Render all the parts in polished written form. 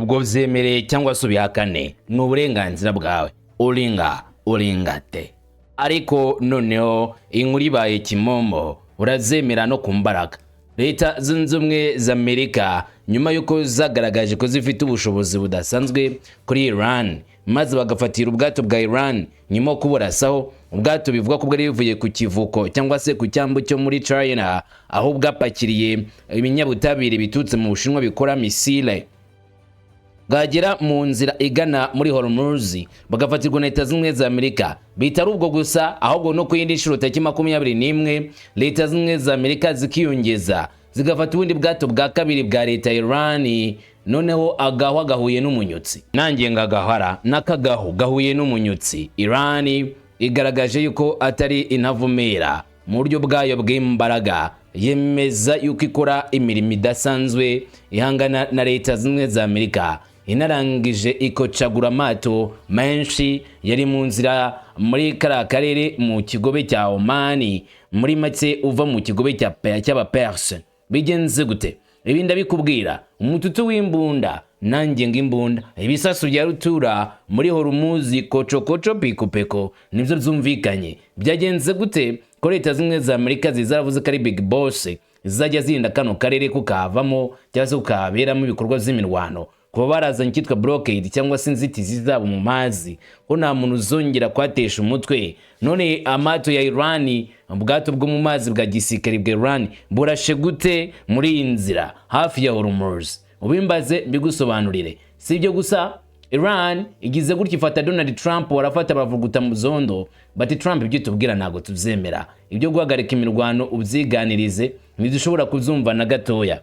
ubwo vyemereye cyangwa se ubihakane ni uburenganzira bwawe, uringate. Ariko noneho inkuru ibaye kimomo, urazemera no kumbaraga. Leta zunze ubumwe za Amerika nyuma yuko zagaragaje ko zifite ubushobozi budasanzwe kuri Iran, maze bagafatira ubwato bwa Iran nyuma kuburasaho. Ubwato bivuga ko bwari bivuye ku kivuko cyangwa se ku cyambu cyo muri China, aho bwapakiriye ibinyabutabire bitutse mu Bushinwa bikora misile. Bwagera mu nzira igana muri Hormuz, bagafatirwa na Leta zimwe za Amerika. Bitari ubwo gusa, ahubwo no kuyindi nshuro tariki 21 Leta zimwe za Amerika zikiyongeza zigafata ubundi bwato bwa kabiri bwa leta ya Iran. Noneho agahwa gahuye n'umunyutsi, nanjye ngagahara nakagahu gahuye n'umunyutsi. Iran igaragaje yuko atari intavumera mu buryo bwayo bw'imbaraga, yemeza yuko ikora imirimo idasanzwe ihangana na Leta zimwe za Amerika. Inarangije ikocagura amato menshi yari mu nzira muri karere mu kigobe cya Oman, muri make uva mu kigobe cy'Abaperse. Bigenze gute? Ibi ndabikubwira. Umututu w'imbunda nanjye ng'imbunda, ibisasu bya rutura muri Hormuz, koco pikupeko nibyo byumvikanye. Byagenze gute ko Leta zimwe za Amerika zizaravuze ko ari big boss zizajya zirinda kano karere kukavamo cyangwa se kukaberamo ibikorwa by'imirwano, kuba barazanye kitwa blockade cyangwa se inzitizi zabo mu mazi, ko nta muntu uzongera kwatesha umutwe. None amato ya Iran, ubwato bwo mu mazi bwa gisirikare bwa Iran burashe gute muri iyi nzira hafi ya Hormuz? Ubimbaze bigusobanurire. Si ibyo gusa, Iran igize gutya ifata Donald Trump, warafata bavuguta mu zondo bati Trump ibyo tubwira ntago tuvyemera, ibyo guhagarika imirwano ubyiganirize ntidushobora kuzumva na gatoya.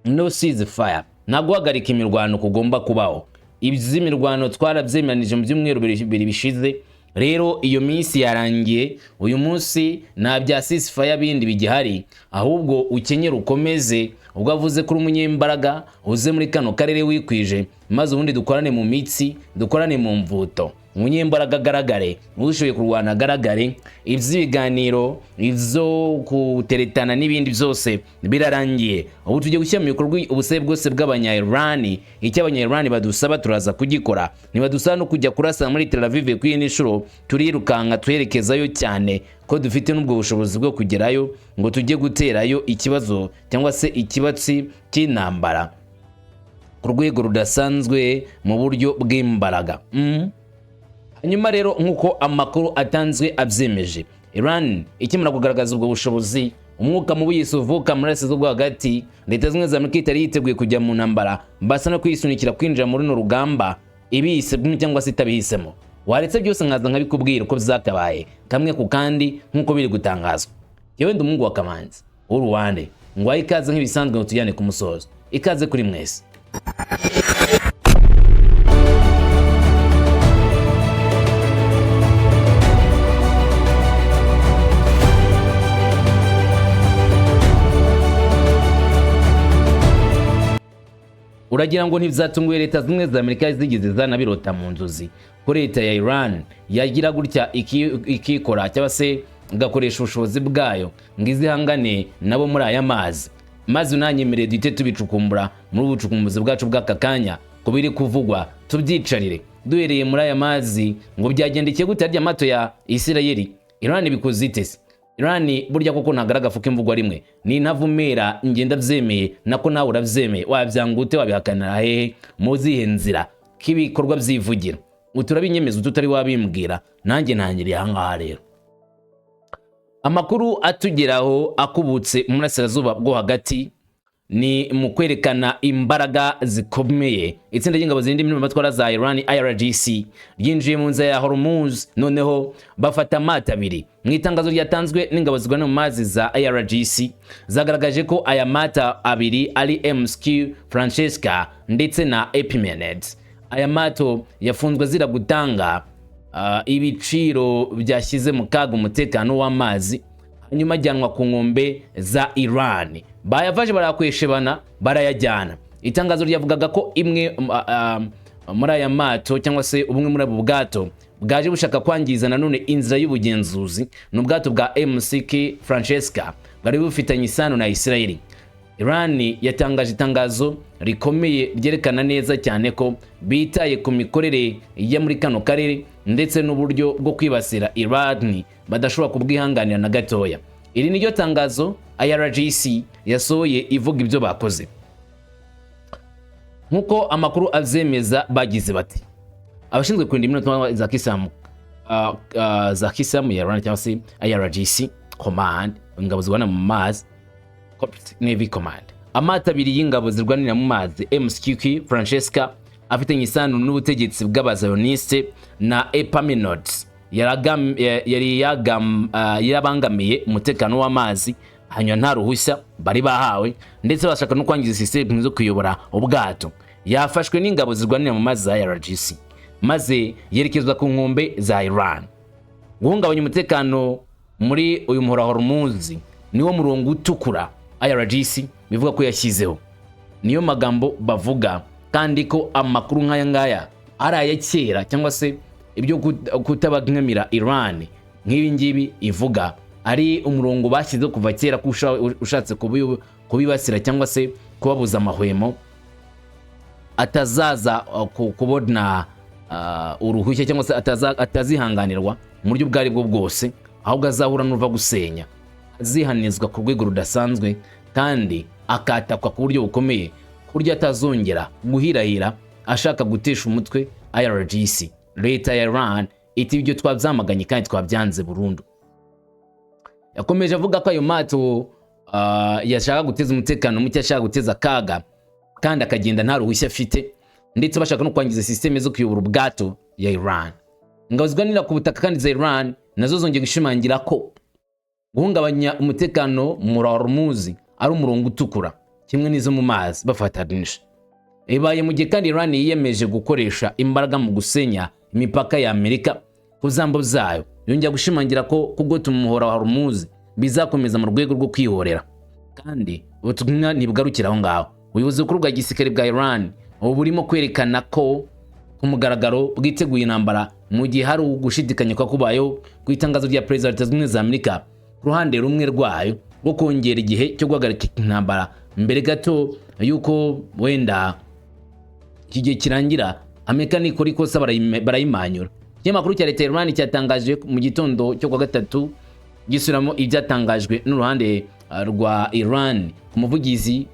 No ceasefire, nta guhagarika imirwano kugomba kubaho. Iby'imirwano twarabyemeranije mu byumweru bibiri bishize. Rero iyo minsi yarangiye, uyu munsi nta bya ceasefire bindi bigihari, ahubwo ukenyera ukomeze. Ubwo avuze kuri umunyembaraga uze muri kano karere wikwije, maze ubundi dukorane mu mitsi, dukorane mu mvuto. Umunyembaraga agaragare, ushoboye kurwana agaragare. Iby'ibiganiro, izo kuteretana n'ibindi byose birarangiye. Ubu tujye gushyira mu bikorwa ubusabe bwose bw'abanya-Iran. Icyo abanya-Iran badusaba turaza kugikora. Nibadusaba no kujya kurasa muri Tel Aviv kuri iyi nshuro, turirukanka twerekezayo cyane ko dufite n'ubwo bushobozi bwo kugerayo ngo tujye guterayo ikibazo cyangwa se ikibatsi cy'intambara ku rwego rudasanzwe mu buryo bw'imbaraga. Hanyuma rero nk'uko amakuru atanzwe abyemeje, Iran ikimara kugaragaza ubwo bushobozi, umwuka mubi yisuvuka muri Asia z'ubwo hagati, Leta zimwe za Amerika itari yiteguye kujya mu ntambara, basa no kwisunikira kwinjira muri no rugamba ibise cyangwa se itabihisemo. Waretse byose nkaza nkabikubwira uko byakabaye kamwe ku kandi nk'uko biri gutangazwa. Yewe ndumungu wa Kamanzi uruwande ngwaye ikaze nk'ibisanzwe ngo tujyane ku musozo. Ikaze kuri mwese. Uragira ngo ntivyatunguye Leta zimwe za Amerika zigeze zanabirota mu nzozi ko Leta ya Iran yagira gutya ikikora cyangwa se igakoresha ubushobozi bwayo ngizihangane nabo muri aya mazi. Maze unanyemereye duhite tubicukumbura muri ubucukumbuzi bwacu bw'akakanya ko biri kuvugwa, tubyicarire duhereye muri aya mazi ngo byagendekeye gute harya amato ya Isirayeli. Iran bikoze itese. Iran burya koko ntagaragafuka imvugo rimwe, ni ntavumera ngenda byemeye nako nawe urabyemeye. Wabyangute wabihakanira hehe muzihe nzira kibikorwa byivugira? Uturabinyemeza tutari wabimbwira, nanjye ntangiriye ahangaha rero. Amakuru atugeraho akubutse mu burasirazuba bwo hagati ni mu kwerekana imbaraga zikomeye. Itsinda ry'ingabo zindi matwara za Iran IRGC ryinjiye mu nzira ya Hormuz, noneho bafata amata abiri. Mu itangazo ryatanzwe n'ingabo zigwana mu mazi za IRGC zagaragaje ko aya mata abiri ari MSQ Francesca ndetse na Epimedes. Aya mato yafunzwe zira gutanga ibiciro byashyize mu kaga umutekano w'amazi, hanyuma ajyanwa ku nkombe za Iran. Bayavaje barakweshebana barayajyana. Itangazo ryavugaga ko imwe muri aya mato cyangwa se ubumwe muri abo bwato bwaje bushaka kwangiza nanone inzira y'ubugenzuzi n'ubwato bwa MSK Francesca bari bufitanye isano na Israeli. Iran yatangaje itangazo rikomeye ryerekana neza cyane ko bitaye ku mikorere ya muri kano karere ndetse n'uburyo bwo kwibasira Iran badashobora kubwihanganira na gatoya. Iri niryo tangazo IRGC yasohoye ivuga ibyo bakoze. Nkuko amakuru avyemeza bagize bati abashinzwe kurinda iminota za Kisilamu ya Iran cyangwa se IRGC Command, ingabo zirwana mu mazi, Corporate Navy Command, amata abiri y'ingabo zirwanira mu mazi MSQQ Francesca afitanye isano n'ubutegetsi bw'abazayoniste na Epaminondas yarabangamiye umutekano w'amazi hanyuma nta ruhushya bari bahawe ndetse bashaka no kwangiza system zo kuyobora ubwato. Yafashwe n'ingabo zirwanira mu mazi za IRGC maze yerekezwa ku nkombe za Iran. Guhungabanya umutekano muri uyu muhora Hormuz niwo murongo utukura IRGC bivuga ko yashyizeho. Niyo magambo bavuga kandi ko amakuru nk'aya ngaya ari aya kera cyangwa se ibyo kutabagamira Iran nk'ibi ngibi ivuga ari umurongo bashyize kuva kera ko ushatse kubibasira cyangwa se kubabuza amahwemo atazaza kubona uruhushya cyangwa se atazihanganirwa mu buryo bwari bwo bwose, ahubwo azahura n'uva gusenya, azihanizwa ku rwego rudasanzwe kandi akatakwa ku buryo bukomeye ku buryo atazongera guhirahira ashaka gutesha umutwe IRGC. Leta ya Iran iti ibyo twabyamaganye kandi twabyanze burundu. Yakomeje avuga ko ayo mato yashaka guteza umutekano muke, ashaka guteza kaga kandi akagenda nta ruhushya afite ndetse bashaka no kwangiza system zo kuyobora ubwato ya Iran. Ingabo zirwanira ku butaka kandi za Iran nazo zongeye gushimangira ko guhungabanya umutekano mu Hormuz ari umurongo utukura kimwe n'izo mu mazi bafatanije. Ibaye mu gihe kandi Iran yiyemeje gukoresha imbaraga mu gusenya imipaka ya Amerika ku zambo zayo, yongera gushimangira ko kugota umuhora wa Hormuz bizakomeza mu rwego rwo kwihorera kandi ubutumwa ntibugarukira aho ngaho. Ubuyobozi bukuru bwa gisirikare bwa Iran ubu burimo kwerekana ko ku mugaragaro bwiteguye intambara mu gihe hari ugushidikanya kwa kubayo ku itangazo rya Perezida wa Leta Zunze Ubumwe za Amerika ku ruhande rumwe rwayo rwo kongera igihe cyo guhagarika intambara mbere gato yuko wenda iki gihe kirangira. Amerika nikora ikosa barayimanyura. Ikinyamakuru cya Leta ya Iran cyatangaje mu gitondo cyo kwa gatatu gisubiramo ibyatangajwe n'uruhande rwa Iran ku muvugizi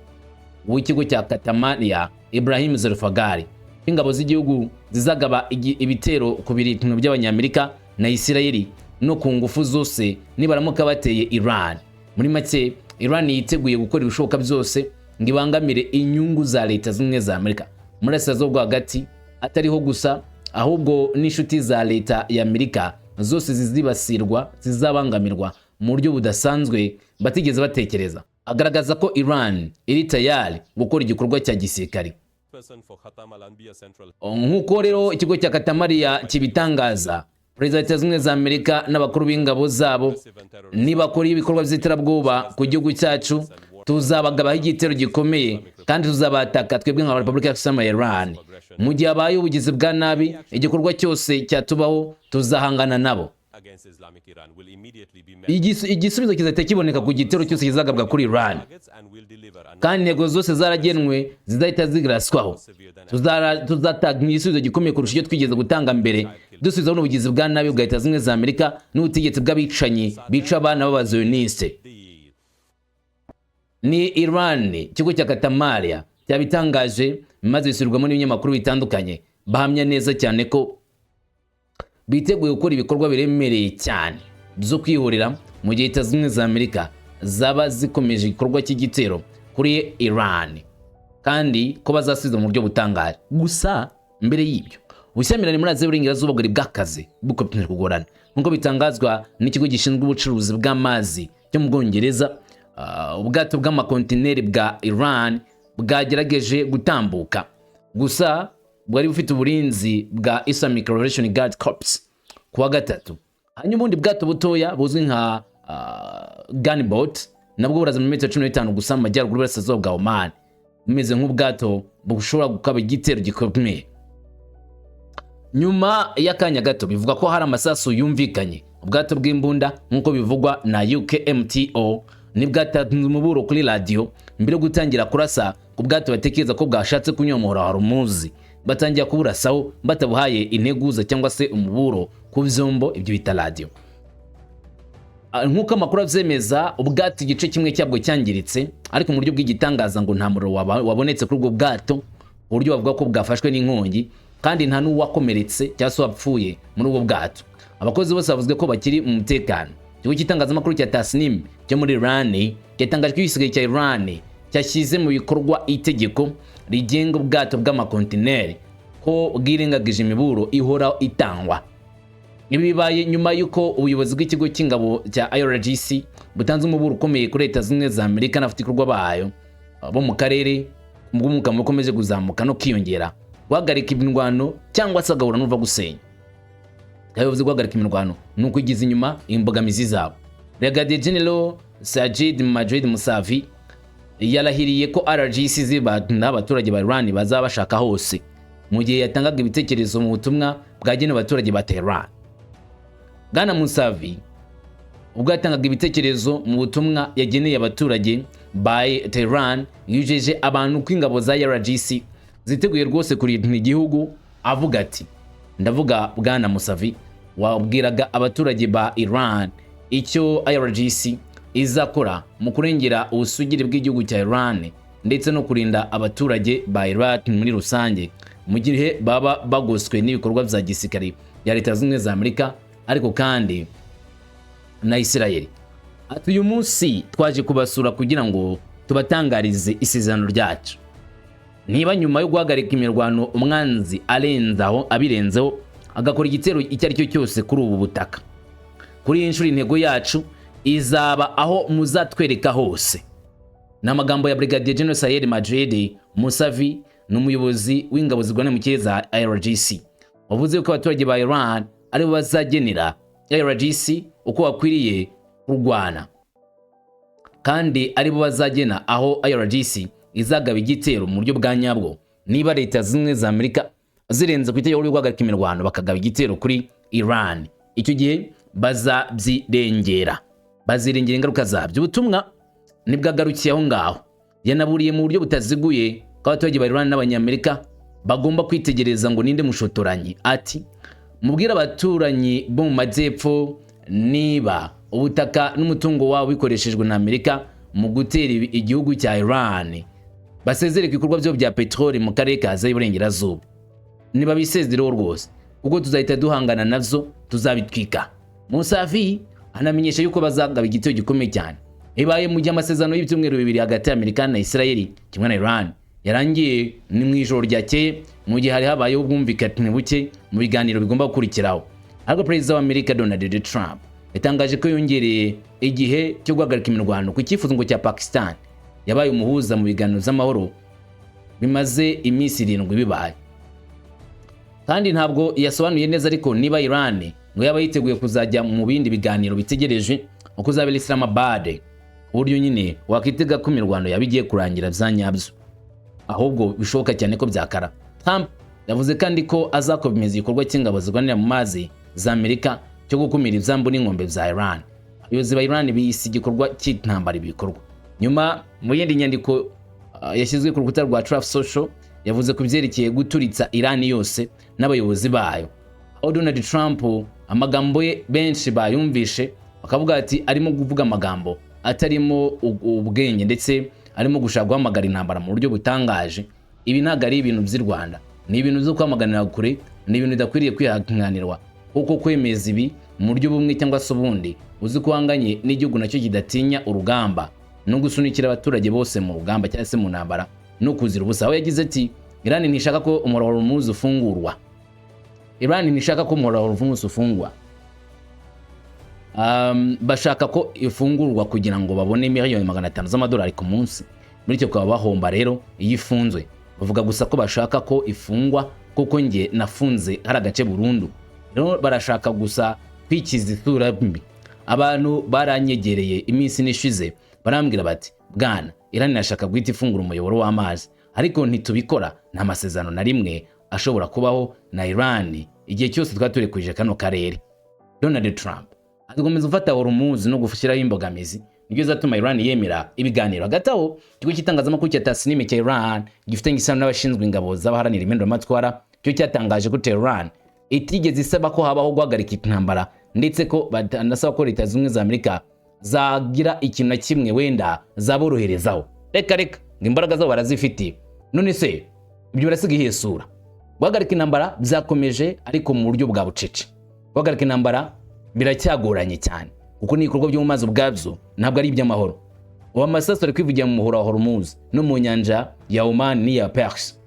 w'ikigo cya Katamania Ibrahim Zolfagari. Ingabo z'igihugu zizagaba ibitero ku birindiro by'abanyamerika na Isirayeli no ku ngufu zose nibaramuka bateye Iran. Muri make Iran yiteguye gukora ibishoboka byose ngo ibangamire inyungu za Leta Zunze za Amerika muri Asazo hagati, atariho gusa ahubwo n'inshuti za Leta ya Amerika zose zizibasirwa zizabangamirwa mu buryo budasanzwe batigeze batekereza. Agaragaza ko Iran iri tayari gukora igikorwa cya gisirikare. Nk'uko rero ikigo cya Katamariya kibitangaza, Perezida wa Leta Zunze Ubumwe za Amerika n'abakuru b'ingabo zabo nibakora ibikorwa by'iterabwoba ku gihugu cyacu, tuzabagabaho igitero gikomeye kandi tuzabataka twebwe nka Repubulika ya Iran. Mu gihe abaye ubugizi bwa nabi igikorwa cyose cyatubaho tuzahangana nabo. Igisubizo kizahita kiboneka ku gitero cyose kizagabwa kuri Iran kandi intego zose zaragenwe zizahita zigraswaho. Tuzatanga igisubizo gikomeye kurusha icyo twigeze gutanga mbere, dusubizaho n'ubugizi bwa nabi bwa Leta Zunze Ubumwe za Amerika n'ubutegetsi bw'abicanyi bica abana b'abazioniste. Ni Iran ikigo cya Katamariya cyabitangaje maze bisubirwamo n'ibinyamakuru bitandukanye bahamya neza cyane ko biteguye gukora ibikorwa biremereye cyane byo kwihorera mu gihe Leta Zunze Ubumwe za Amerika zaba zikomeje igikorwa cy'igitero kuri Iran kandi ko bazasubiza mu buryo butangaje. Gusa mbere y'ibyo ubushyamirane muri Aziya y'Uburengerazuba bwari bwakaze bukomeje kugorana nk'uko bitangazwa n'ikigo gishinzwe ubucuruzi bw'amazi cyo mu Bwongereza. Ubwato bw'amakontineri bwa Iran bwagerageje gutambuka gusa bwari bufite uburinzi bwa Islamic Revolutionary Guard Corps kuwa gatatu. Hanyuma ubundi bwato butoya buzwi nka gunboat nabwo buraza mu metero 15 gusa mu majyaruguru y'Uburasirazuba bwa Oman, bumeze nk'ubwato bushobora gukaba igitero gikomeye. Nyuma y'akanya gato bivuga ko hari amasasu yumvikanye ubwato bw'imbunda nk'uko bivugwa na UKMTO nibwatanze umuburo kuri radio mbere yo gutangira kurasa ku bwato batekereza ko bwashatse kunyomohora Hormuz. Batangira kuburasaho batabuhaye integuza cyangwa se umuburo ku vyombo ibyo bita radio. Nkuko amakuru avyemeza, ubwato igice kimwe cyabwo cyangiritse, ariko mu buryo bw'igitangaza ngo nta muriro wabonetse kuri ubwo bwato, uburyo bavuga ko bwafashwe n'inkongi, kandi nta n'uwakomeretse cyangwa se wapfuye muri ubwo bwato. Abakozi bose bavuzwe ko bakiri mu mutekano. Ikigo cy'itangazamakuru cya Tasnim cyo muri Iran cyatangaje ko igisigaye cya Iran cyashyize mu bikorwa itegeko rigenga ubwato bw'amakontineri ko bwirengagije imiburo ihora itangwa. Ibi bibaye nyuma yuko ubuyobozi bw'ikigo cy'ingabo cya IRGC butanze umuburo ukomeye kuri Leta Zunze za Amerika n'abafatanyabikorwa bayo bo mu karere umwuka mukomeje kuzamuka no kwiyongera, guhagarika imirwano cyangwa se agahura n'uva gusenya. Yavuze guhagarika imirwano nuko igize inyuma imbogamizi zabo. Brigadier General Sajid Majid Musavi yarahiriye ko IRGC zibana abaturage ba Iran bazabashaka hose mu gihe yatangaga ibitekerezo mu butumwa bwagenewe abaturage ba Tehran. Bwana Musavi ubwo yatangaga ibitekerezo mu butumwa yageneye abaturage ba Tehran, yujeje abantu ko ingabo za IRGC ziteguye rwose kurinda igihugu, avuga ati, ndavuga Bwana Musavi wabwiraga abaturage ba Iran icyo IRGC izakora mu kurengera ubusugire bw'igihugu cya Iran ndetse no kurinda abaturage ba Iran muri rusange mu gihe baba bagoswe n'ibikorwa bya gisirikare ya Leta Zunze za Amerika ariko kandi na Israel. Ati uyu munsi twaje kubasura kugira ngo tubatangarize isezerano ryacu. Niba nyuma yo guhagarika imirwano umwanzi abirenzeho agakora igitero icyo ari cyo cyose kuri ubu butaka, kuri iyi nshuro intego yacu izaba aho muzatwereka hose. N'amagambo ya Brigadier General Sajid Majid Musavi n'umuyobozi w'ingabo zirwana mu kirere za IRGC wavuze ko abaturage ba Iran ari bo bazagenera IRGC uko bakwiriye kurwana, kandi ari bo bazagena aho IRGC izagaba igitero mu buryo bwa nyabwo. Niba Leta Zunze za Amerika zirenze ku itegeko ryo guhagarika imirwano bakagaba igitero kuri Iran, icyo gihe bazirengera ingaruka zabyo. Ubutumwa nibwagarukiye aho ngaho. Yanaburiye mu buryo butaziguye ko abaturage ba Iran n'abanyamerika bagomba kwitegereza ngo ninde mushotoranyi. Ati, mubwira abaturanyi bo mu majyepfo niba ubutaka n'umutungo wabo bikoreshejwe na Amerika mu gutera igihugu cya Iran, basezereka ibikorwa byo bya petroli mu karere ka Aziya y'Iburengerazuba. Niba bisezereho rwose kuko tuzahita duhangana navyo, tuzabitwika. Musavi anamenyesha yuko bazagaba igitero gikomeye cyane. Ibaye mu gihe amasezerano y'ibyumweru bibiri hagati ya Amerika na Israel kimwe na Iran yarangiye ni mu ijoro ryakeye, mu gihe hari habayeho ubwumvikane buke mu biganiro bigomba gukurikiraho. Ariko Perezida wa Amerika Donald Trump yatangaje ko yongereye igihe cyo guhagarika imirwano ku cyifuzo ngo cya Pakistan yabaye umuhuza mu biganiro z'amahoro bimaze iminsi 7 bibaye. Kandi ntabwo yasobanuye neza ariko niba Iran ngo yaba yiteguye kuzajya mu bindi biganiro bitegereje uko zabera Islamabad, uburyo nyine wakitega ko imirwano yabigiye kurangira byanyabyo, ahubwo bishoboka cyane ko byakara. Trump yavuze kandi ko azakomeza igikorwa cy'ingabo zirwanira mu mazi za Amerika cyo gukumira ibyambu n'inkombe bya Iran. Abayobozi ba Iran bisi igikorwa cy'intambara ibikorwa. Nyuma mu yindi nyandiko yashyizwe ku rukuta rwa Truth Social yavuze ku byerekeye guturitsa Iran yose n'abayobozi bayo. Aho Donald Trump amagambo ye benshi bayumvishe bakavuga ati arimo kuvuga amagambo atarimo ubwenge ndetse arimo gushaka guhamagara intambara mu buryo butangaje. Ibi ntago ari ibintu by'i Rwanda, ni ibintu byo kwamaganira kure, ni ibintu bidakwiriye kwihanganirwa kuko kwemeza ibi mu buryo bumwe cyangwa se ubundi uzi ko hanganye n'igihugu nacyo kidatinya urugamba no gusunikira abaturage bose mu rugamba cyangwa se mu ntambara no kuzira ubusa. Aho yagize ati, Iran ntishaka ko umuhora wa Hormuz ufungurwa. Iran ntishaka ko umuhora wa Hormuz ufungwa. Bashaka ko ifungurwa kugira ngo babone miliyoni 500 z'amadolari ku munsi. Muri cyo kwa bahomba rero iyifunzwe. Bavuga gusa ko bashaka ko ifungwa kuko nge nafunze hari agace burundu. Rero barashaka gusa kwikiza isura mbi. Abantu baranyegereye iminsi nishize barambwira bati, Bwana, Iran irashaka guhita ifungura umuyoboro w'amazi, ariko ntitubikora. Nta masezerano na rimwe ashobora kubaho na Iran igihe cyose twaturekuje kano karere. Donald Trump akomeza ufata Hormuz no gushyiraho imbogamizi nibyo zatuma Iran yemera ibiganiro. Hagati aho ikigo cy'itangazamakuru cya Tasnim cya Iran gifitanye isano n'abashinzwe ingabo z'abaharanira impinduramatwara cyo cyatangaje ko Tehran itigeze isaba ko habaho guhagarika intambara, ndetse ko batanasaba ko Leta Zunze Ubumwe za Amerika zagira ikintu na kimwe wenda zaboroherezaho. Reka imbaraga zabo barazifitiye. None se ibyo barasiga iyihe sura? Guhagarika intambara byakomeje ariko mu buryo bwa bucece. Guhagarika intambara biracyagoranye cyane kuko n'ibikorwa byo mu mazi ubwabyo ntabwo ari iby'amahoro. Amasasu ari kwivugira mu muhora wa Hormuz no mu nyanja ya Oman n'iya Persia,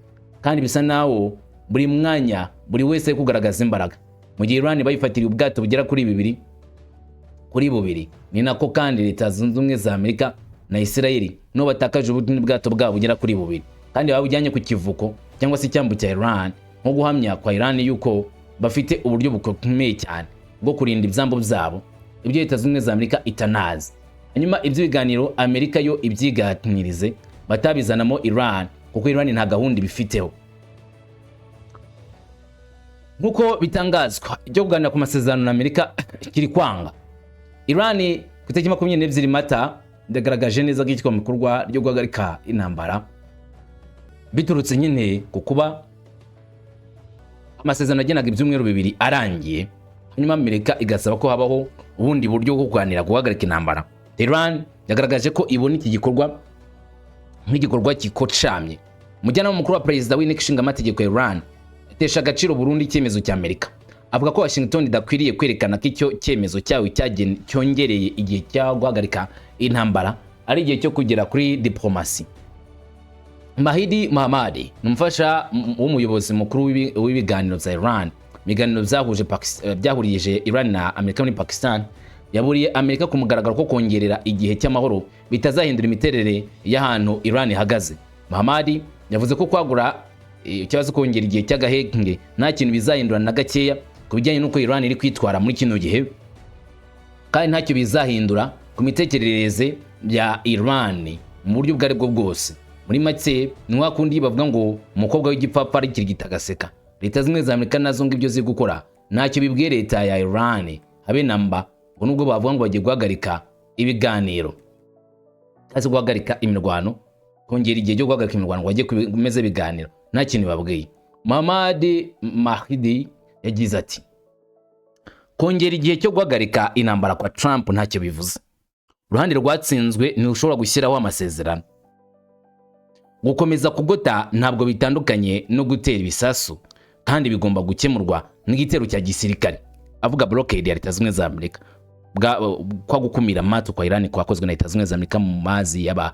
kandi bisa nawo buri mwanya buri wese kugaragaza imbaraga. Mu gihe Iran bayifatiriye ubwato bugera kuri bubiri, ni nako kandi Leta Zunze Ubumwe za Amerika na Israel no batakaje ubundi bwato bwabo bugera kuri bubiri, kandi babujyanye ku kivuko cyangwa se icyambu cya Iran, nko guhamya kwa Iran yuko bafite uburyo bukomeye cyane bwo kurinda ibyambo byabo, ibyo Leta Zunze Ubumwe za Amerika itanazi. Hanyuma ibyo biganiro Amerika yo ibyiganirize batabizanamo Iran, kuko Iran nta gahunda ibifiteho. Nkuko bitangazwa ibyo kuganira ku masezerano na Amerika kiri kwanga. Iran ku itariki 22 Mata ndagaragaje neza ko ikigo mikorwa ryo guhagarika intambara biturutse nyine ku kuba amasezerano agenaga ibyumweru bibiri arangiye, hanyuma Amerika igasaba ko habaho ubundi buryo bwo kuganira guhagarika intambara. Iran yagaragaje ko ibona iki gikorwa nk'igikorwa kikocamye. Umujyanama mukuru wa perezida w'inteko ishinga amategeko ya Iran yatesha agaciro Burundi icyemezo cya Amerika, avuga ko Washington idakwiriye kwerekana ko icyo cyemezo cyawe cyongereye igihe cyo guhagarika intambara ari igihe cyo kugera kuri diplomasi. Mahdi Mohammed numfasha w'umuyobozi mukuru w'ibiganiro bya Iran, ibiganiro byahurije Iran na Amerika muri Pakistan, yaburiye Amerika ku mugaragaro ko kongerera igihe cy'amahoro bitazahindura imiterere y'ahantu Iran ihagaze. Mohammed yavuze ko kwagura ikibazo kongera igihe cy'agahenge nta kintu bizahindura na gakeya ku bijyanye n'uko Iran iri kwitwara muri kino gihe, kandi ntacyo bizahindura ku mitekerereze ya Iran mu buryo bwari bwo bwose. Muri make ni wakundi bavuga ngo umukobwa w'igipfapfa ari kirigita gaseka. Leta zimwe za Amerika nazo ngo ibyo ziri gukora ntacyo bibwiye leta ya Iran habe namba, ngo nubwo bavuga ngo bagiye guhagarika ibiganiro kazi guhagarika imirwano, kongera igihe cyo guhagarika imirwano wagiye kumeze ibiganiro, nta kintu babwiye. Mohammed Mahdi yagize ati kongera igihe cyo guhagarika intambara kwa Trump ntacyo bivuze. Uruhande rwatsinzwe ni ushobora gushyiraho amasezerano. Gukomeza kugota ntabwo bitandukanye no gutera ibisasu, kandi bigomba gukemurwa n'igitero cya gisirikare. Avuga blockade ya Leta Zunze Ubumwe za Amerika kwa gukumira amato kwa Iran kwakozwe na Leta Zunze Ubumwe za Amerika mu mazi y'aba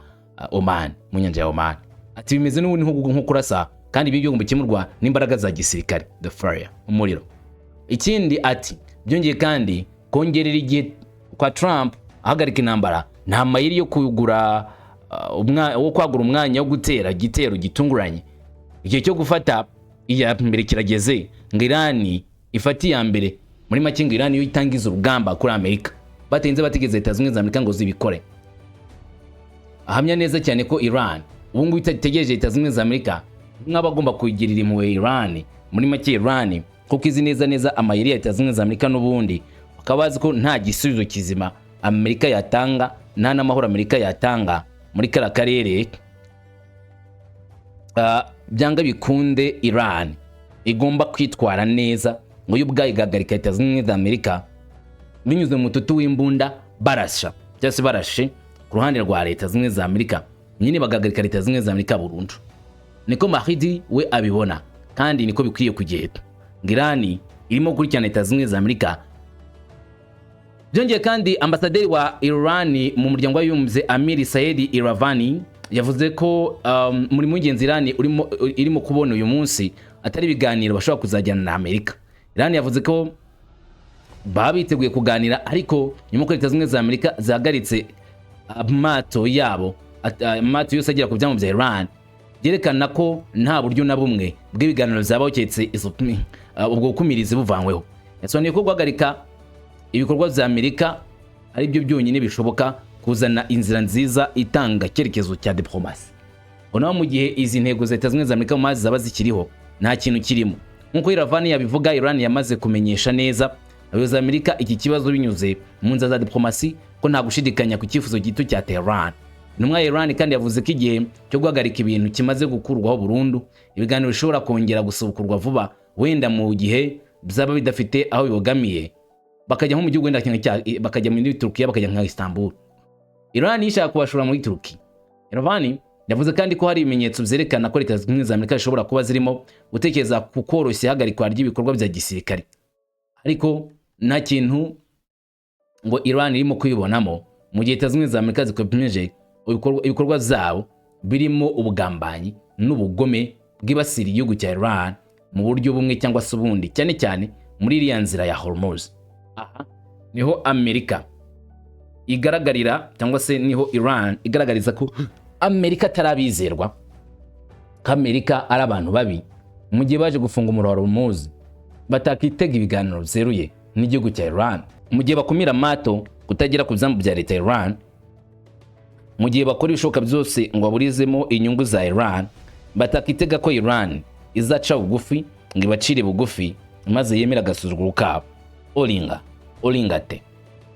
Oman, mu nyanja ya Oman. Ati bimeze n'ubundi nko kurasa, kandi ibyo bigomba gukemurwa n'imbaraga za gisirikare, the fire, umuriro. Ikindi ati byongeye kandi kongerera igihe kwa Trump ahagarika intambara nta mayiri yo kwagura umwanya wo gutera igitero gitunguranye. Igihe cyo gufata iya mbere kirageze, ngo Iran ifati ya mbere. Muri make ngo Iran yo itangiza urugamba kuri Amerika, batenze batigeze Leta Zunze Ubumwe za Amerika ngo zibikore. Ahamya neza cyane ko Iran ubu ngubu itategereje Leta Zunze Ubumwe za Amerika nk'abagomba kugirira impuhwe Iran. Muri make Iran kuko izi neza amayeri ya Leta Zunze Ubumwe za Amerika n'ubundi bakaba bazi ko nta gisubizo kizima Amerika yatanga, nta n'amahoro Amerika yatanga muri kara karere. Byanga bikunde Iran igomba kwitwara neza ngo y'ubwayi gagarika Leta Zunze Ubumwe za Amerika binyuze mu tutu w'imbunda barashe ku ruhande rwa Leta Zunze Ubumwe za Amerika, nyine bagagarika Leta Zunze Ubumwe za Amerika burundu. Niko Mahdi we abibona, kandi niko bikwiye kugenda. Iran irimo gukurikirana Leta Zunze Ubumwe za Amerika. Byongeye kandi ambasaderi wa Iran mu muryango w'abibumbye Amir Said Iravani yavuze ko muri mugenzi Iran irimo kubona uyu munsi atari ibiganiro bashobora kuzajyana na Amerika. Iran yavuze ko babiteguye kuganira, ariko nyuma ko Leta Zunze Ubumwe za Amerika zahagaritse amato yabo, amato yose agera ku byambo bya Iran, byerekana ko nta buryo na bumwe bw'ibiganiro byabaho cyetse ubwo gukumiriza buvanyweho. Yasobanuye ko guhagarika ibikorwa bya Amerika ari byo byonyine bishoboka kuzana inzira nziza itanga cyerekezo cya diplomasi. Ono mu gihe izi ntego za Leta Zunze Ubumwe za Amerika mu mazi zaba zikiriho nta kintu kirimo. Nkuko Iravani yabivuga, Iran yamaze kumenyesha neza abayobozi ba Amerika iki kibazo binyuze mu nzira za diplomasi ko nta gushidikanya ku cyifuzo gito cya Tehran. Intumwa ya Iran kandi yavuze ko igihe cyo guhagarika ibintu kimaze gukurwaho burundu, ibiganiro bishobora kongera gusubukurwa vuba, wenda mu gihe byaba bidafite aho bibogamiye, bakajya nko mu gihugu wenda bakajya muri Turkiya, bakajya nka Istanbul. Iran ishaka kubashora muri Turkiya. Iran yavuze kandi ko hari ibimenyetso byerekana ko Leta Zunze Ubumwe za Amerika zishobora kuba zirimo gutekereza ku koroshya ihagarikwa ry'ibikorwa bya gisirikare, ariko nta kintu ngo Iran irimo kwibonamo mu gihe Leta Zunze Ubumwe za Amerika zikomeje ibikorwa zabo birimo ubugambanyi n'ubugome bwibasira igihugu cya Iran mu buryo bumwe cyangwa se ubundi, cyane cyane muri iriya nzira ya Hormuz. Aha niho Amerika igaragarira cyangwa se niho Iran igaragariza ko Amerika atarabizerwa, ko Amerika ari abantu babi mu gihe baje gufunga umuriro wa Hormuz, batakitega ibiganiro byeruye n'igihugu cya Iran, mu gihe bakumira amato kutagera ku byambu bya leta ya Iran, mu gihe bakora ibishoboka byose ngo baburizemo inyungu za Iran, batakitega ko Iran izaca bugufi ngo ibacire bugufi maze yemera agasuzuguro kabo. Olingate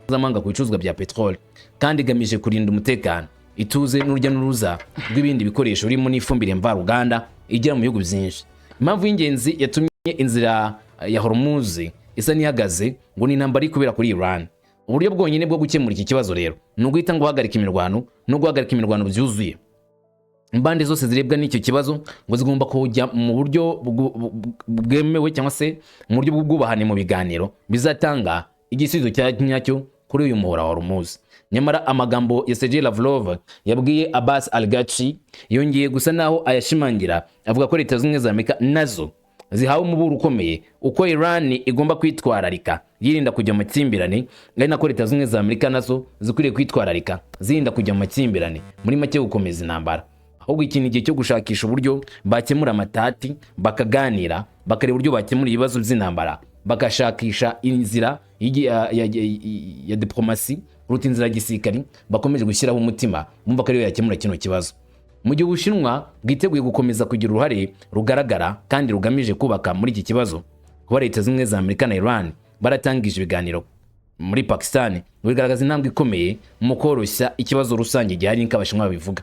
mpuzamahanga ku bicuruzwa bya peteroli kandi igamije kurinda umutekano, ituze n'urujya n'uruza rw'ibindi bikoresho birimo n'ifumbire mvaruganda igera mu bihugu byinshi. Impamvu y'ingenzi yatumye inzira ya Hormuz isa n'ihagaze ngo ni intambara iri kubera kuri Iran. Uburyo bwonyine bwo gukemura iki kibazo rero ni uguhita ngo guhagarika imirwano no guhagarika imirwano byuzuye. Imbande zose zirebwa n'icyo kibazo ngo zigomba kujya mu buryo bwemewe cyangwa se mu buryo bw'ubwubahane mu biganiro bizatanga igisubizo cya nyacyo kuri uyu muhora wa Hormuz. Nyamara amagambo ya Sergei Lavrov yabwiye Abbas Araghchi yongeye gusa naho ayashimangira, avuga ko Leta Zunze Ubumwe za Amerika nazo zihawe umuburo ukomeye uko Iran igomba kwitwararika yirinda kujya mu makimbirane, ari nako Leta Zunze Ubumwe za Amerika nazo zikwiriye kwitwararika zirinda kujya mu makimbirane, muri make gukomeza intambara. Ahubwo iki ni igihe cyo gushakisha uburyo bakemura amatati, bakaganira, bakareba uburyo bakemura ibibazo by'intambara, bagashakisha inzira ya diplomasi kuruta inzira ya gisirikari, bakomeje gushyiraho umutima bumva ko ariyo yakemura kino kibazo. Mu gihe Ubushinwa bwiteguye gukomeza kugira uruhare rugaragara kandi rugamije kubaka muri iki kibazo, kuba Leta Zunze Ubumwe za Amerika na Iran baratangije ibiganiro muri Pakistan bigaragaza intambwe ikomeye mu koroshya ikibazo rusange gihari nk'uko Abashinwa babivuga.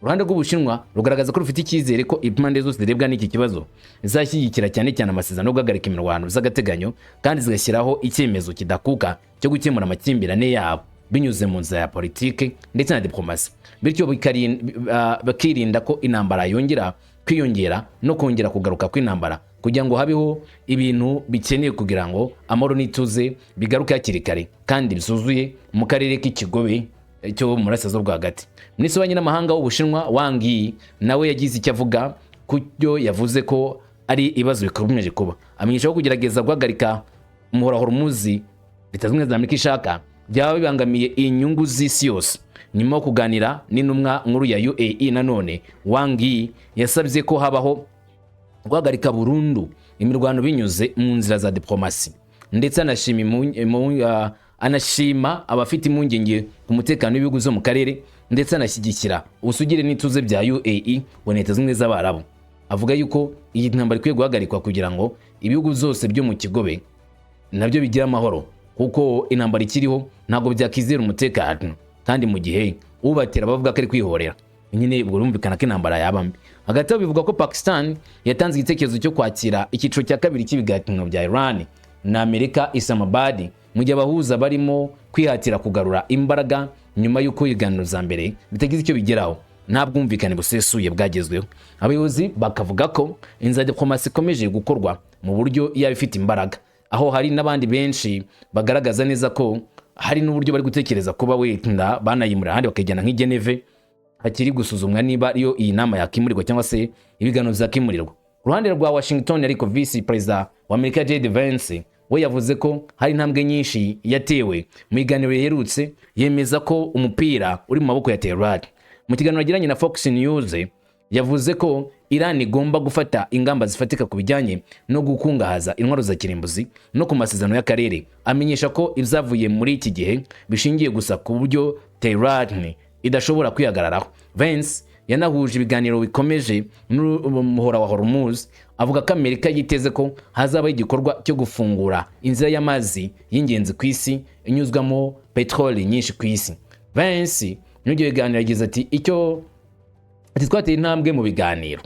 Uruhande rw'Ubushinwa rugaragaza ko rufite icyizere ko impande zose zirebwa n'iki kibazo zizashyigikira cyane cyane amasezerano yo guhagarika imirwano z'agateganyo kandi zigashyiraho icyemezo kidakuka cyo gukemura amakimbirane yabo binyuze mu nzira ya politike ndetse na diplomasi, bityo bakirinda ko intambara yongera kwiyongera no kongera kugaruka kw'intambara, kugira ngo habeho ibintu bikeneye kugira ngo amahoro n'ituze bigaruke hakiri kare kandi bisuzuye mu karere k'ikigobe cyo mu Burasirazuba bwo hagati. Minisitiri w'Ububanyi n'Amahanga w'Ubushinwa Wang Yi nawe yagize icyo avuga ku byo yavuze ko ari ibibazo bikomeje kuba, amenyesha ko kugerageza guhagarika umuhora wa Hormuz Leta Zunze Ubumwe za Amerika ishaka byaba bibangamiye inyungu z'isi yose. Nyuma yo kuganira n'intumwa nkuru ya UAE, nanone Wang Yi yasabye ko habaho guhagarika burundu imirwano binyuze mu nzira za diplomasi, ndetse anashima abafite impungenge ku mutekano w'ibihugu zo mu karere, ndetse anashyigikira ubusugire n'ituze bya UAE wa Leta Zunze Ubumwe z'Abarabu. Avuga yuko iyi ntambara ikwiye guhagarikwa kugira ngo ibihugu zose byo mu kigobe nabyo bigira amahoro, kuko intambara ikiriho ntabwo byakizera umutekano, kandi mu gihe ubatera bavuga ko ari kwihorera nyine ubwo rumvikana ko intambara yaba mbi. Hagati aho bivuga ko Pakistan yatanze igitekerezo cyo kwakira icyiciro cya kabiri cy'ibiganiro bya Iran na Amerika Islamabad, mu gihe abahuza barimo kwihatira kugarura imbaraga nyuma y'uko ibiganiro za mbere bitagize icyo bigeraho, nta bwumvikane busesuye bwagezweho. Abayobozi bakavuga ko inzira diplomasi ikomeje gukorwa mu buryo yaba ifite imbaraga, aho hari n'abandi benshi bagaragaza neza ko hari n'uburyo bari gutekereza kuba wenda banayimura ahandi bakajyana nk'i Geneve, hakiri gusuzumwa niba iyo iyi nama yakimurirwa cyangwa se ibiganiro byakimurirwa. Uruhande rwa Washington ariko Vice President wa Amerika JD Vance we yavuze ko hari intambwe nyinshi yatewe mu biganiro biherutse, yemeza ko umupira uri mu maboko ya Tehran. Mu kiganiro yagiranye na Fox News yavuze ko Iran igomba gufata ingamba zifatika ku bijyanye no gukungahaza intwaro za kirimbuzi no ku masezerano y'akarere, amenyesha ko ibyavuye muri iki gihe bishingiye gusa ku buryo Tehran idashobora kwihagararaho. Vance yanahuje ibiganiro bikomeje n'umuhora wa Hormuz, avuga ko Amerika yiteze ko hazabaho igikorwa cyo gufungura inzira y'amazi y'ingenzi ku isi inyuzwamo petroli nyinshi ku isi. Vance n'ibyo biganiro yagize ati twateye intambwe mu biganiro.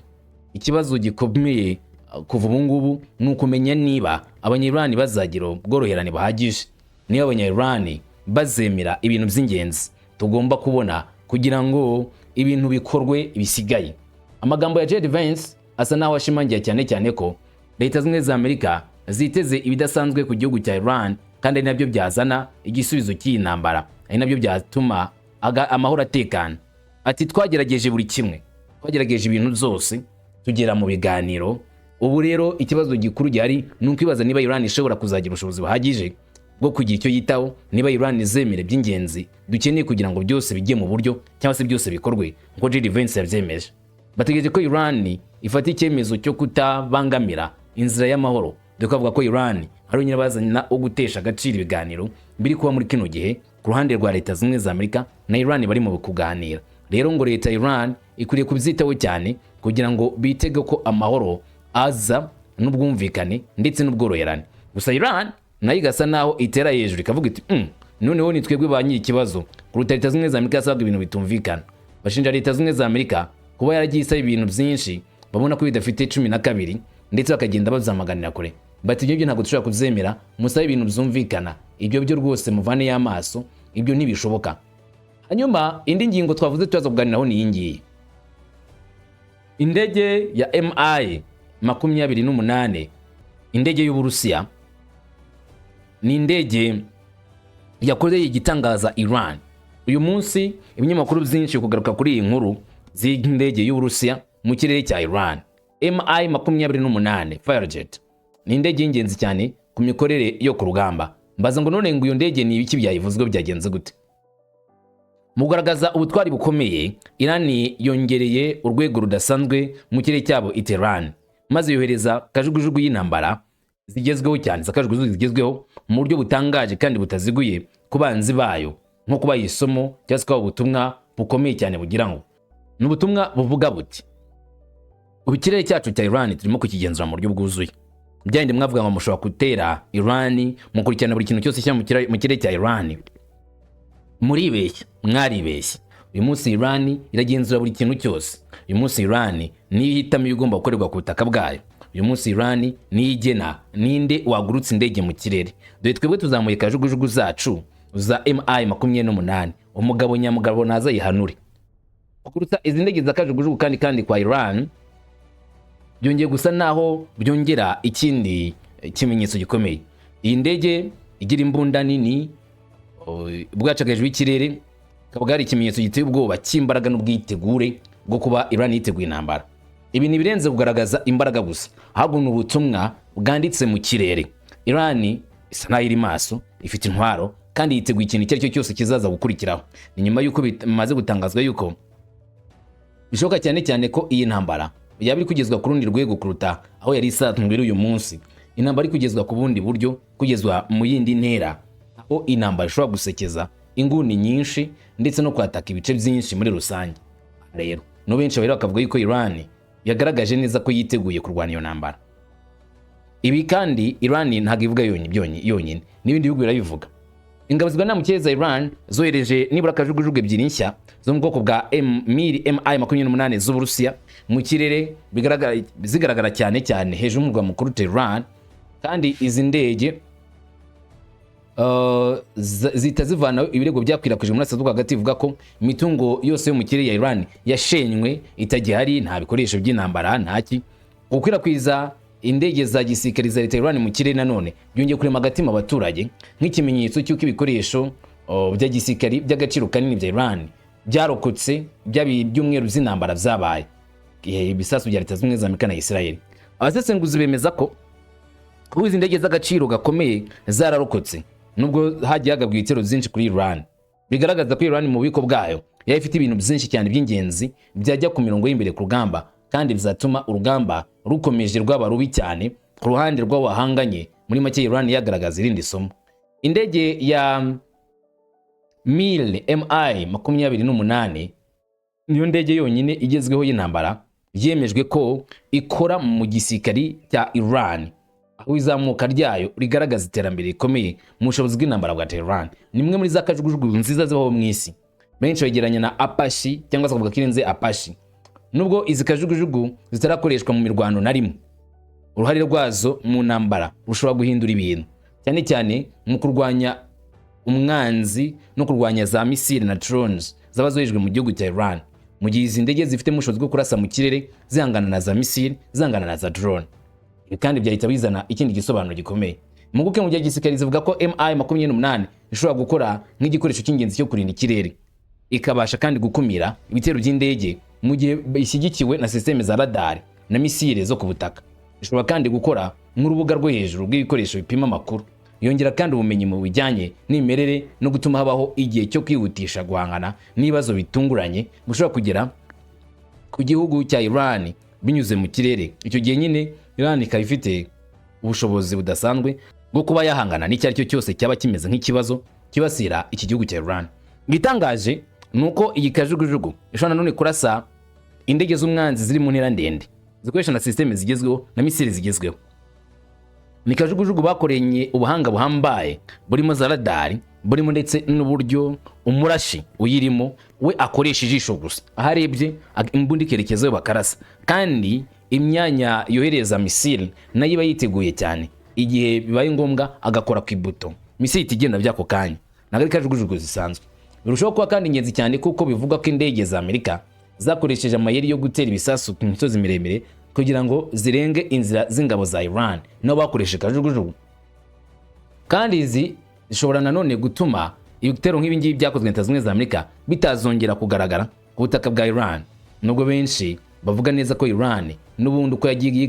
Ikibazo gikomeye kuva ubu ngubu ni ukumenya niba abanya-Iran bazagira ubworoherane buhagije, niba abanya-Iran bazemera ibintu by'ingenzi tugomba kubona kugira ngo ibintu bikorwe bisigaye. Amagambo ya JD Vance asa naho ashimangiye cyane ko Leta Zunze za Amerika ziteze ibidasanzwe ku gihugu cya Iran, kandi ari nabyo byazana igisubizo cy'iyi ntambara, ari nabyo byatuma amahoro atekana. Ati twagerageje buri kimwe, twagerageje ibintu byose tugera mu biganiro. Ubu rero ikibazo gikuru gihari ni ukwibaza niba Iran ishobora kuzagira ubushobozi buhagije bwo kugira icyo yitaho, niba Iran izemera by'ingenzi dukeneye kugira ngo byose bijye mu buryo cyangwa se byose bikorwe ngo JD Vance yabyemeje. Bategereje ko Iran ifata icyemezo cyo kutabangamira inzira y'amahoro, dukavuga ko Iran ari nyirabazana wo gutesha agaciro ibiganiro biri kuba muri kino gihe ku ruhande rwa Leta Zunze za Amerika na Iran bari mu kuganira. Rero ngo Leta ya Iran ikwiriye kubyitaho cyane kugira ngo bitege ko amahoro aza n'ubwumvikane ndetse n'ubworoherane. Gusa Iran nayo igasa naho itera hejuru ikavuga iti noneho ni twebwe ba nyiri ikibazo kuruta Leta Zunze za Amerika yasabaga ibintu bitumvikana. Bashinja Leta Zunze za Amerika kuba yaragiye isaba ibintu byinshi babona ko bidafite 12 ndetse bakagenda bazamaganira kure. Bati ibyo ntabwo dushobora kuzemera, musabe ibintu byumvikana, ibyo byo rwose muvane y'amaso, ibyo ntibishoboka. Hanyuma indi ngingo twavuze tuzaza kuganiraho ni iyi. Indege ya Mi-28, indege y'Uburusiya, ni indege yakoreye igitangaza Iran. Uyu munsi ibinyamakuru byinshi kugaruka kuri iyi nkuru z'indege y'Uburusiya mu kirere cya Iran. Mi-28 Firejet ni indege y'ingenzi cyane ku mikorere yo ku rugamba. Mbaza ngo none ngo iyo ndege ni ibiki byayivuzwe byagenze gute? Mu kugaragaza ubutwari bukomeye, Iran yongereye urwego rudasanzwe mu kirere cyabo Iran, maze yohereza kajugujugu y'intambara zigezweho cyane, zakajugujugu zigezweho mu buryo butangaje kandi butaziguye ku banzi bayo, nko kuba isomo cyangwa se ubutumwa bukomeye cyane bugira ngo n'ubutumwa buvuga buti ubukirere cyacu cya Iran turimo kukigenzura mu buryo bwuzuye. Byandi mwavuga ngo mushobora gutera Iran mu kurikirana buri kintu cyose cyo mu kirere cya Iran. Muribeshya, mwaribeshya. Uyu munsi Iran iragenzura buri kintu cyose. Uyu munsi Iran ni ihitamo igomba gukorerwa ku butaka bwayo. Uyu munsi Iran ni igena ninde wagurutse indege mu kirere. Dore twebwe tuzamuye kajugujugu zacu za Mi-28, umugabo nyamugabo naza yihanure. Kuruta izi ndege za kajugujugu kandi kwa Iran byongeye gusa naho byongera ikindi kimenyetso gikomeye. Iyi ndege igira imbunda nini bwacagajwe ikirere, kabagari ikimenyetso giteye ubwoba cy'imbaraga n'ubwitegure bwo kuba Iran yiteguye intambara. Ibi ni birenze kugaragaza imbaraga gusa, ahubwo ni ubutumwa bwanditse mu kirere. Iran isa naho iri maso, ifite intwaro kandi yiteguye ikintu icyo ari cyo cyose kizaza gukurikiraho. Ni nyuma yuko bimaze gutangazwa yuko bishoboka cyane ko iyi ntambara yaba iri kugezwa ku rundi rwego kuruta aho yari isanzwe uyu munsi. Intambara iri kugezwa ku bundi buryo, kugezwa mu yindi ntera, aho intambara ishobora gusekeza inguni nyinshi ndetse no kwataka ibice byinshi muri rusange. Rero no benshi bari bakavuga yuko Iran yagaragaje neza ko yiteguye kurwana iyo ntambara. Ibi kandi Iran ntabwo ivuga yonyine, n'ibindi bihugu birabivuga. Ingabo zirwana mu kirere za Iran zohereje nibura kajugujugu ebyiri nshya zo mu bwoko bwa Mi-28 z'Uburusiya mu kirere, zigaragara cyane hejuru y'umurwa mukuru Tehran. Kandi izi ndege zita zivana ibirego byakwirakwije muri Asaduka hagati ivuga ko imitungo yose yo mu kirere ya Iran yashenywe, itagihari, nta bikoresho by'intambara, ntaki. Gukwirakwiza indege za gisirikare za Leta Iran mu kirere nanone byongeye kurema agatima abaturage nk'ikimenyetso cy'uko ibikoresho bya gisirikare by'agaciro kanini bya Iran byarokotse by'umweru by'intambara byabaye ibisasu bya Leta Zunze za Amerika na Israel. Abasesenguzi bemeza ko izi ndege z'agaciro gakomeye zararokotse nubwo hagiye hagabwa ibitero byinshi kuri Iran. Bigaragaza ko Iran mu bubiko bwayo yari ifite ibintu byinshi cyane by'ingenzi byajya ku mirongo y'imbere ku rugamba, kandi bizatuma urugamba rukomeje rwaba rubi cyane ku ruhande rw'abahanganye. Muri make Iran yagaragaza irindi somo. Indege ya Mi-28 niyo ndege yonyine igezweho y'intambara yemejwe ko ikora mu gisirikari cya Iran, aho izamuka ryayo rigaragaza iterambere rikomeye mu bushobozi bw'intambara bwa Tehran. Ni imwe muri za kajugujugu nziza zibaho mu isi, benshi bageranya na Apache cyangwa se kuvuga ko irenze Apache. Nubwo izi kajugujugu zitarakoreshwa mu mirwano na rimwe, uruhare rwazo mu ntambara rushobora guhindura ibintu, cyane cyane mu kurwanya umwanzi no kurwanya za misile na drones zaba zohejwe mu gihugu cya Iran, mu gihe izi ndege zifite ubushobozi bwo kurasa mu kirere zihangana na za misile, zihangana na za drone. Ibi kandi byahita bizana ikindi gisobanuro gikomeye. Impuguke mu gihe gisirikare zivuga ko Mi-28 ishobora gukora nk'igikoresho cy'ingenzi cyo kurinda ikirere, ikabasha kandi gukumira ibitero by'indege mu gihe ishyigikiwe na systeme za radar na misile zo ku butaka. Ishobora kandi gukora nk'urubuga rwo hejuru rw'ibikoresho bipima amakuru. Yongera kandi ubumenyi mu bijyanye n'imerere no gutuma habaho igihe cyo kwihutisha guhangana n'ibibazo bitunguranye bushobora kugera ku gihugu cya Iran binyuze mu kirere. Icyo gihe nyine Iran ikaba ifite ubushobozi budasanzwe bwo kuba yahangana n'icyo ari cyo cyose cyaba kimeze nk'ikibazo kibasira iki gihugu cya Iran. Gitangaje nuko iyi kajugujugu ishobora none kurasa indege z'umwanzi ziri mu ntera ndende zikoresha na systeme zigezweho na misile zigezweho. Ni kajugujugu bakoreye ubuhanga buhambaye burimo za radar, burimo ndetse n'uburyo umurashi uyirimo we akoresha ijisho gusa, aharebye imbunda ikerekezo bakarasa, kandi imyanya yohereza misile nayo iba yiteguye cyane. Igihe bibaye ngombwa agakora ku ibuto, misile itigenda byako kanya. Nagari kajugujugu zisanzwe birushaho kuba kandi ingenzi cyane kuko bivuga ko indege za Amerika zakoresheje amayeri yo gutera ibisasu ku misozi miremire kugira ngo zirenge inzira z'ingabo za Iran, no bakoresha kajugujugu. Kandi izi zishobora nanone gutuma ibitero nk'ibi ngibi byakozwe na Leta Zunze za Amerika bitazongera kugaragara ku butaka bwa Iran. Nubwo benshi bavuga neza ko Iran n'ubundi uko yagiye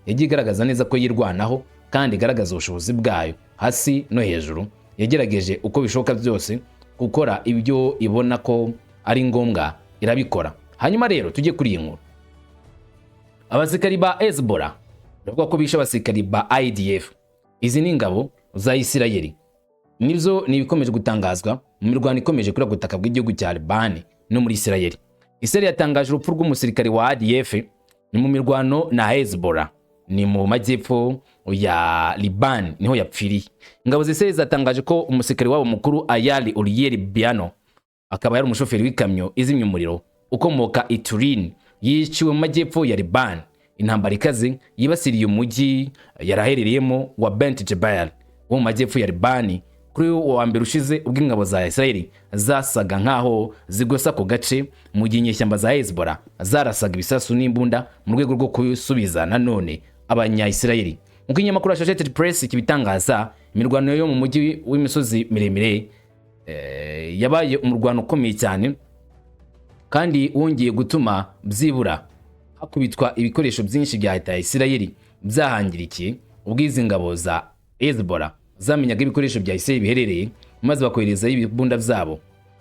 igaragaza neza ko yirwanaho kandi igaragaza ubushobozi bwayo hasi no hejuru, yagerageje uko bishoboka byose gukora ibyo ibona ko ari ngombwa irabikora. Hanyuma rero tujye kuri iyi nkuru. Abasirikari ba Hezbollah bavuga ko bishe abasirikari ba IDF. Izi ni ingabo za Isirayeli. Nibyo ni ibikomeje gutangazwa mu mirwano ikomeje kuri gutaka bw'igihugu cya Liban no muri Isirayeli. Isirayeli yatangaje urupfu rw'umusirikari wa IDF ni mu mirwano na Hezbollah, ni mu majyepfo ya Liban niho yapfiriye. Ingabo z'Isirayeli zatangaje ko umusirikari wabo mukuru Ayali Uriel Biano, akaba yari umushoferi w'ikamyo izimya umuriro ukomoka i Turin, yiciwe mu majyepfo ya Liban. Intambara ikaze yibasiriye umujyi yaraherereyemo wa Bent Jebel wo mu majyepfo ya Liban kuri wa mbere ushize, ubwo ingabo za Isirayeli zasaga nkaho zigosa ku gace mu gihe inyeshyamba za Hezbollah zarasaga ibisasu n'imbunda mu rwego rwo kusubiza nanone abanya-Isirayeli. Nk'uko ikinyamakuru Associated Press kibitangaza, imirwano yo mu mujyi w'imisozi miremire yabaye umurwano ukomeye cyane kandi wongeye gutuma byibura hakubitwa ibikoresho byinshi bya Leta ya Isirayeli byahangirikiye, ubwo izi ngabo za Hezbollah zamenyaga ibikoresho bya Isirayeli biherereye maze bakohereza ibibunda byabo.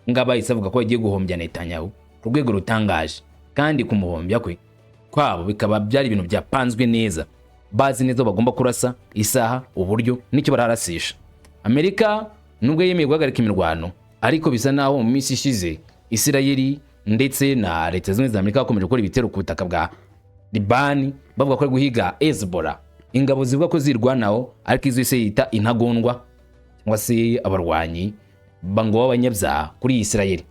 Ngaba isavuga ko yagiye guhombya Netanyahu ku rwego rutangaje, kandi kumuhombya kwe kwabo bikaba byari ibintu byapanzwe neza, bazi neza bagomba kurasa isaha, uburyo n'icyo bararasisha. Amerika nubwo yemeye guhagarika imirwano, ariko bisa naho mu minsi ishize Isirayeli ndetse na Leta Zunze za Amerika bakomeje gukora ibitero ku butaka bwa Liban, bavuga ko ari guhiga Hezbollah. Ingabo zivuga ko zirwanaho ariko izo ise yita intagondwa cyangwa se abarwanyi bango b'abanyabyaha kuri Isirayeli.